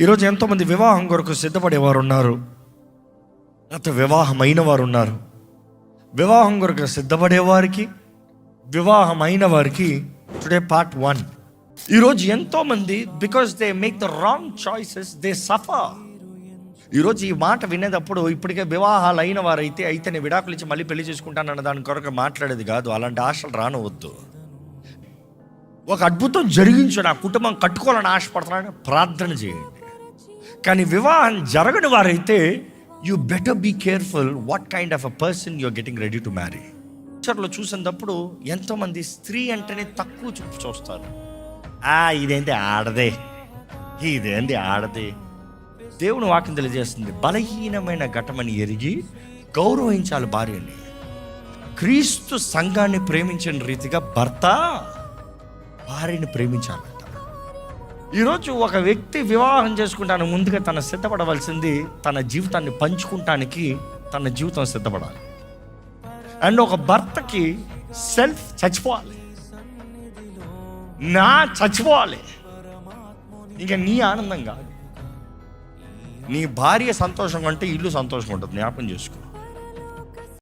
ఈరోజు ఎంతోమంది వివాహం కొరకు సిద్ధపడేవారు ఉన్నారు, లేకపోతే వివాహమైన వారు ఉన్నారు. వివాహం కొరకు సిద్ధపడేవారికి, వివాహమైన వారికి టుడే పార్ట్ 1. ఈరోజు ఎంతోమంది because they make the wrong choices they suffer. ఈరోజు ఈ మాట వినేటప్పుడు ఇప్పటికే వివాహాలు అయిన వారైతే నేను విడాకులు ఇచ్చి మళ్ళీ పెళ్లి చేసుకుంటానన్న దాని కొరకు మాట్లాడేది కాదు. అలాంటి ఆశలు రానవద్దు. ఒక అద్భుతం జరిగించు, నా కుటుంబం కట్టుకోవాలని ఆశపడుతున్నాడని ప్రార్థన చేయండి. కానీ వివాహం జరగని వారైతే you better be careful what kind of a person you're getting ready to marry. ఫ్యూచర్లో చూసినప్పుడు ఎంతోమంది స్త్రీ అంటేనే తక్కువ చూస్తారు. ఇదేంటి ఆడదే, ఇదేంటి ఆడదే. దేవుని వాక్యం తెలియజేస్తుంది, బలహీనమైన ఘటమని ఎరిగి గౌరవించాలి భార్యని. క్రీస్తు సంఘాన్ని ప్రేమించిన రీతిగా భర్త భార్యని ప్రేమించాలంట. ఈరోజు ఒక వ్యక్తి వివాహం చేసుకుంటాను ముందుగా తన సిద్ధపడవలసింది తన జీవితాన్ని పంచుకుంటానికి తన జీవితం సిద్ధపడాలి. అండ్ ఒక భర్తకి సెల్ఫ్ చచ్చిపోవాలి, చచ్చిపోవాలి. ఇక నీ ఆనందం కాదు, నీ భార్య సంతోషంగా ఉంటే ఇల్లు సంతోషంగా ఉంటుంది. జ్ఞాపకం చేసుకో.